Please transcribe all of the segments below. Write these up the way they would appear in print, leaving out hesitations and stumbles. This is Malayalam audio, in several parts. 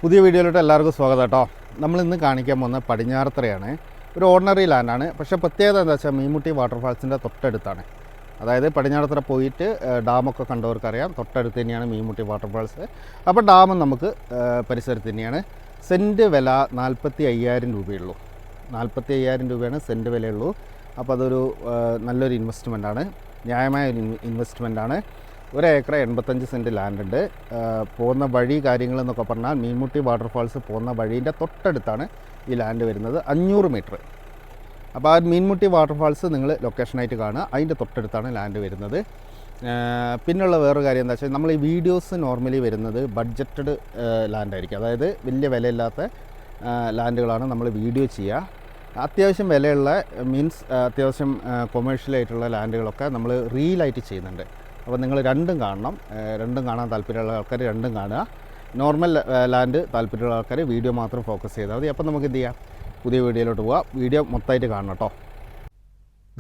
പുതിയ വീഡിയോയിലോട്ട് എല്ലാവർക്കും സ്വാഗതം കേട്ടോ. നമ്മളിന്ന് കാണിക്കാൻ പോകുന്ന പടിഞ്ഞാറത്തറയാണ്. ഒരു ഓർഡിനറി ലാൻഡാണ്. പക്ഷേ പ്രത്യേകത എന്താ വെച്ചാൽ മീൻമുട്ടി വാട്ടർഫാൾസിൻ്റെ തൊട്ടടുത്താണ്. അതായത് പടിഞ്ഞാറത്തറ പോയിട്ട് ഡാമൊക്കെ കണ്ടവർക്കറിയാം, തൊട്ടടുത്ത് തന്നെയാണ് മീൻമുട്ടി വാട്ടർഫാൾസ്. അപ്പോൾ ഡാമും നമുക്ക് പരിസരത്ത് തന്നെയാണ്. സെൻറ്റ് വില 45,000 രൂപയുള്ളൂ. 45,000 രൂപയാണ് സെൻറ്റ് വിലയുള്ളൂ. അപ്പോൾ അതൊരു നല്ലൊരു ഇൻവെസ്റ്റ്മെൻറ്റാണ്, ന്യായമായ ഒരു ഇൻവെസ്റ്റ്മെൻറ്റാണ്. 1 ഏക്കർ 85 സെൻറ്റ് ലാൻഡ് ഉണ്ട്. പോകുന്ന വഴി കാര്യങ്ങളെന്നൊക്കെ പറഞ്ഞാൽ മീൻമുട്ടി വാട്ടർഫാൾസ് പോകുന്ന വഴീൻ്റെ തൊട്ടടുത്താണ് ഈ ലാൻഡ് വരുന്നത്, 500 മീറ്റർ. അപ്പോൾ ആ മീൻമുട്ടി വാട്ടർഫാൾസ് നിങ്ങൾ ലൊക്കേഷനായിട്ട് കാണുക, അതിൻ്റെ തൊട്ടടുത്താണ് ലാൻഡ് വരുന്നത്. പിന്നുള്ള വേറൊരു കാര്യം എന്താ വെച്ചാൽ, നമ്മൾ ഈ വീഡിയോസ് നോർമലി വരുന്നത് ബഡ്ജറ്റഡ് ലാൻഡായിരിക്കും. അതായത് വലിയ വിലയില്ലാത്ത ലാൻഡുകളാണ് നമ്മൾ വീഡിയോ ചെയ്യുക. അത്യാവശ്യം വിലയുള്ള മീൻസ് അത്യാവശ്യം കൊമേഴ്ഷ്യലായിട്ടുള്ള ലാൻഡുകളൊക്കെ നമ്മൾ റീലായിട്ട് ചെയ്യുന്നുണ്ട്. അപ്പോൾ നിങ്ങൾ രണ്ടും കാണണം. രണ്ടും കാണാൻ താല്പര്യമുള്ള ആൾക്കാർ രണ്ടും കാണുക. നോർമൽ ലാൻഡ് താല്പര്യമുള്ള ആൾക്കാർ വീഡിയോ മാത്രം ഫോക്കസ് ചെയ്താൽ മതി. അപ്പോൾ നമുക്ക് എന്ത് ചെയ്യാം, പുതിയ വീഡിയോയിലോട്ട് പോവാം. വീഡിയോ മൊത്തമായിട്ട് കാണണം കേട്ടോ.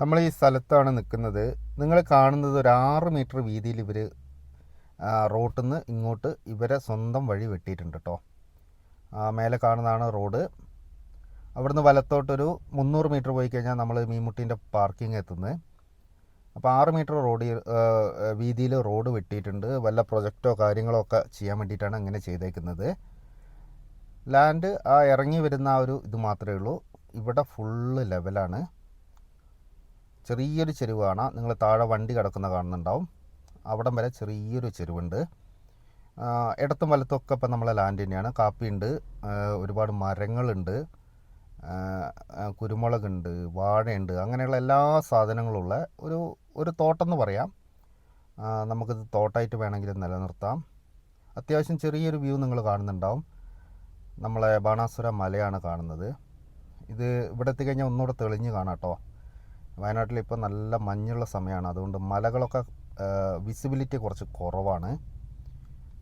നമ്മൾ ഈ സ്ഥലത്താണ് നിൽക്കുന്നത്. നിങ്ങൾ കാണുന്നത് ഒരു 6 മീറ്റർ വീതിയിൽ ഇവർ റോട്ടിൽ നിന്ന് ഇങ്ങോട്ട് ഇവരെ സ്വന്തം വഴി വെട്ടിയിട്ടുണ്ട് കേട്ടോ. മേലെ കാണുന്നതാണ് റോഡ്. അവിടുന്ന് വലത്തോട്ടൊരു 300 മീറ്റർ പോയി കഴിഞ്ഞാൽ നമ്മൾ മീൻമുട്ടീൻ്റെ പാർക്കിംഗ് എത്തുന്നത്. അപ്പോൾ 6 മീറ്റർ റോഡ് വീതിയിൽ റോഡ് വെട്ടിയിട്ടുണ്ട്. വല്ല പ്രൊജക്റ്റോ കാര്യങ്ങളോ ഒക്കെ ചെയ്യാൻ വേണ്ടിയിട്ടാണ് ഇങ്ങനെ ചെയ്തേക്കുന്നത്. ലാൻഡ് ആ ഇറങ്ങി വരുന്ന ആ ഒരു ഇത് മാത്രമേ ഉള്ളൂ. ഇവിടെ ഫുള്ള് ലെവലാണ്. ചെറിയൊരു ചെരുവ് കാണാം. നിങ്ങൾ താഴെ വണ്ടി കിടക്കുന്ന കാണുന്നുണ്ടാവും. അവിടം വരെ ചെറിയൊരു ചെരുവുണ്ട്. ഇടത്തും വലത്തൊക്കെ ഇപ്പം നമ്മളെ ലാൻഡ് തന്നെയാണ്. കാപ്പിയുണ്ട്, ഒരുപാട് മരങ്ങളുണ്ട്, കുരുമുളകുണ്ട്, വാഴയുണ്ട്, അങ്ങനെയുള്ള എല്ലാ സാധനങ്ങളുള്ള ഒരു തോട്ടം എന്ന് പറയാം. നമുക്കിത് തോട്ടമായിട്ട് വേണമെങ്കിൽ നിലനിർത്താം. അത്യാവശ്യം ചെറിയൊരു വ്യൂ നിങ്ങൾ കാണുന്നുണ്ടാവും. നമ്മളെ ബാണാസുര മലയാണ് കാണുന്നത്. ഇത് ഇവിടെ എത്തിക്കഴിഞ്ഞാൽ ഒന്നുകൂടെ തെളിഞ്ഞ് കാണാം കേട്ടോ. വയനാട്ടിൽ ഇപ്പോൾ നല്ല മഞ്ഞുള്ള സമയമാണ്, അതുകൊണ്ട് മലകളൊക്കെ വിസിബിലിറ്റി കുറച്ച് കുറവാണ്.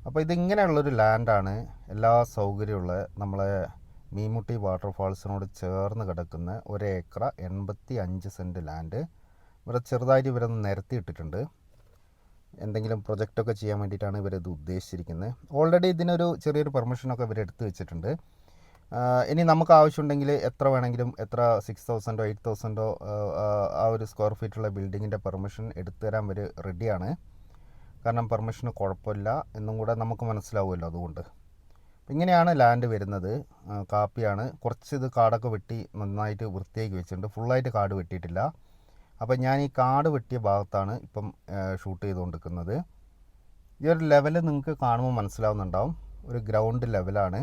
അപ്പോൾ ഇതിങ്ങനെയുള്ളൊരു ലാൻഡാണ്. എല്ലാ സൗകര്യമുള്ള നമ്മളെ മീൻമുട്ടി വാട്ടർഫാൾസിനോട് ചേർന്ന് കിടക്കുന്ന 1 ഏക്കർ 85 സെൻറ്റ് ലാൻഡ്. ഇവിടെ ചെറുതായിട്ട് ഇവരൊന്ന് നിരത്തിയിട്ടിട്ടുണ്ട്. എന്തെങ്കിലും പ്രൊജക്റ്റൊക്കെ ചെയ്യാൻ വേണ്ടിയിട്ടാണ് ഇവരിത് ഉദ്ദേശിച്ചിരിക്കുന്നത്. ഓൾറെഡി ഇതിനൊരു ചെറിയൊരു പെർമിഷനൊക്കെ ഇവർ എടുത്ത് വെച്ചിട്ടുണ്ട്. ഇനി നമുക്ക് ആവശ്യമുണ്ടെങ്കിൽ എത്ര വേണമെങ്കിലും, എത്ര 6,000 8,000 ആ ഒരു സ്ക്വയർ ഫീറ്റുള്ള ബിൽഡിങ്ങിൻ്റെ പെർമിഷൻ എടുത്തു തരാൻ ഇവർ റെഡിയാണ്. കാരണം പെർമിഷന് കുഴപ്പമില്ല എന്നും കൂടെ നമുക്ക് മനസ്സിലാവുമല്ലോ. അതുകൊണ്ട് ഇങ്ങനെയാണ് ലാൻഡ് വരുന്നത്. കാപ്പിയാണ്. കുറച്ച് ഇത് കാടൊക്കെ വെട്ടി നന്നായിട്ട് വൃത്തിയാക്കി വെച്ചിട്ടുണ്ട്. ഫുള്ളായിട്ട് കാട് വെട്ടിയിട്ടില്ല. അപ്പോൾ ഞാൻ ഈ കാട് വെട്ടിയ ഭാഗത്താണ് ഇപ്പം ഷൂട്ട് ചെയ്തുകൊണ്ടിരിക്കുന്നത്. ഈ ഒരു ലെവൽ നിങ്ങൾക്ക് കാണുമ്പോൾ മനസ്സിലാവുന്നുണ്ടാവും. ഒരു ഗ്രൗണ്ട് ലെവലാണ്.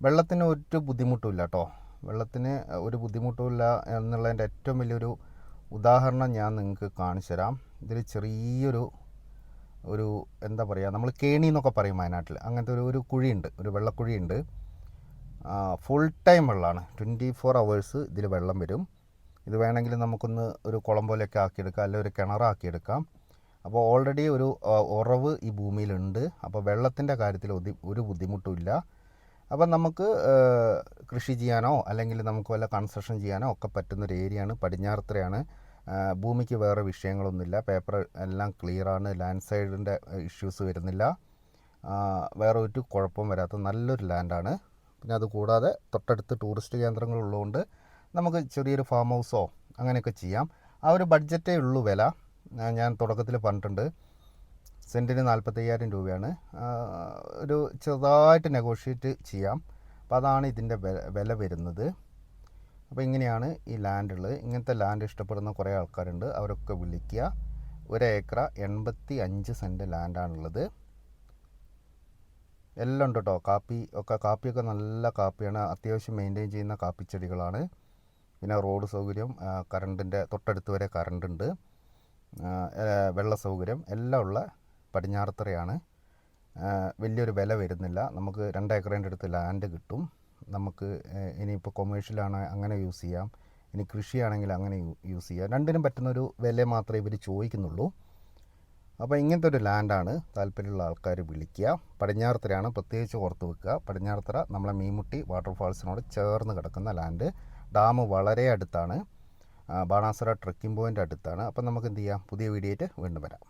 വെള്ളത്തിന് ഒരു ബുദ്ധിമുട്ടുമില്ല കേട്ടോ. വെള്ളത്തിന് ഒരു ബുദ്ധിമുട്ടുമില്ല എന്നുള്ളതിൻ്റെ ഏറ്റവും വലിയൊരു ഉദാഹരണം ഞാൻ നിങ്ങൾക്ക് കാണിച്ചു തരാം. ഇതിൽ ചെറിയൊരു എന്താ പറയുക, നമ്മൾ കേണി എന്നൊക്കെ പറയും വയനാട്ടിൽ. അങ്ങനത്തെ ഒരു കുഴിയുണ്ട്, ഒരു വെള്ളക്കുഴിയുണ്ട്. ഫുൾ ടൈം വെള്ളമാണ്. 24 hours ഇതിൽ വെള്ളം വരും. ഇത് വേണമെങ്കിൽ നമുക്കൊന്ന് ഒരു കുളം പോലെയൊക്കെ ആക്കിയെടുക്കാം, അല്ലെങ്കിൽ ഒരു കിണറാക്കിയെടുക്കാം. അപ്പോൾ ഓൾറെഡി ഒരു ഉറവ് ഈ ഭൂമിയിലുണ്ട്. അപ്പോൾ വെള്ളത്തിൻ്റെ കാര്യത്തിൽ ഒരു ബുദ്ധിമുട്ടുമില്ല. അപ്പം നമുക്ക് കൃഷി ചെയ്യാനോ അല്ലെങ്കിൽ നമുക്ക് വല്ല കൺസ്ട്രക്ഷൻ ചെയ്യാനോ ഒക്കെ പറ്റുന്നൊരു ഏരിയയാണ്. പടിഞ്ഞാറത്തറയാണ്. ഭൂമിക്ക് വേറെ വിഷയങ്ങളൊന്നുമില്ല. പേപ്പർ എല്ലാം ക്ലിയറാണ്. ലാൻഡ് സൈഡിൻ്റെ ഇഷ്യൂസ് വരുന്നില്ല. വേറെ ഒരു കുഴപ്പവും വരാത്ത നല്ലൊരു ലാൻഡാണ്. പിന്നെ അതുകൂടാതെ തൊട്ടടുത്ത് ടൂറിസ്റ്റ് കേന്ദ്രങ്ങളുള്ളതുകൊണ്ട് നമുക്ക് ചെറിയൊരു ഫാം ഹൗസോ അങ്ങനെയൊക്കെ ചെയ്യാം. ആ ഒരു ബഡ്ജറ്റേ ഉള്ളൂ വില. ഞാൻ തുടക്കത്തിൽ പറഞ്ഞിട്ടുണ്ട്, സെൻറ്റിന് 45,000 രൂപയാണ്. ഒരു ചെറുതായിട്ട് നെഗോഷിയേറ്റ് ചെയ്യാം. അപ്പോൾ അതാണ് ഇതിൻ്റെ വില വരുന്നത്. അപ്പോൾ ഇങ്ങനെയാണ് ഈ ലാൻഡുള്ളത്. ഇങ്ങനത്തെ ലാൻഡ് ഇഷ്ടപ്പെടുന്ന കുറേ ആൾക്കാരുണ്ട്, അവരൊക്കെ വിളിക്കുക. 1 ഏക്കർ 85 സെൻറ്റ് ലാൻഡാണുള്ളത്. എല്ലാം ഉണ്ട് കേട്ടോ. കാപ്പിയൊക്കെ നല്ല കാപ്പിയാണ്. അത്യാവശ്യം മെയിൻറ്റെയിൻ ചെയ്യുന്ന കാപ്പിച്ചെടികളാണ്. പിന്നെ റോഡ് സൗകര്യം, കറണ്ടിൻ്റെ തൊട്ടടുത്ത് വരെ കറണ്ടുണ്ട്, വെള്ള സൗകര്യം എല്ലാം ഉള്ള പടിഞ്ഞാറത്തറയാണ്. വലിയൊരു വില വരുന്നില്ല. നമുക്ക് 2 ഏക്കറിൻ്റെ അടുത്ത് ലാൻഡ് കിട്ടും. നമുക്ക് ഇനിയിപ്പോൾ കൊമേഴ്ഷ്യലാണ് അങ്ങനെ യൂസ് ചെയ്യാം, ഇനി കൃഷിയാണെങ്കിൽ അങ്ങനെ യൂസ് ചെയ്യാം. രണ്ടിനും പറ്റുന്നൊരു വില മാത്രമേ ഇവർ ചോദിക്കുന്നുള്ളൂ. അപ്പോൾ ഇങ്ങനത്തെ ഒരു ലാൻഡാണ്. താല്പര്യമുള്ള ആൾക്കാർ വിളിക്കുക. പടിഞ്ഞാറത്തറയാണ്, പ്രത്യേകിച്ച് ഓർത്ത് വെക്കുക. പടിഞ്ഞാറത്തറ നമ്മളെ മീൻമുട്ടി വാട്ടർഫാൾസിനോട് ചേർന്ന് കിടക്കുന്ന ലാൻഡ്. ഡാം വളരെ അടുത്താണ്. ബാണാസുര ട്രെക്കിംഗ് പോയിൻ്റ് അടുത്താണ്. അപ്പോൾ നമുക്ക് എന്ത് ചെയ്യാം, പുതിയ വീഡിയോ ആയിട്ട് വീണ്ടും വരാം.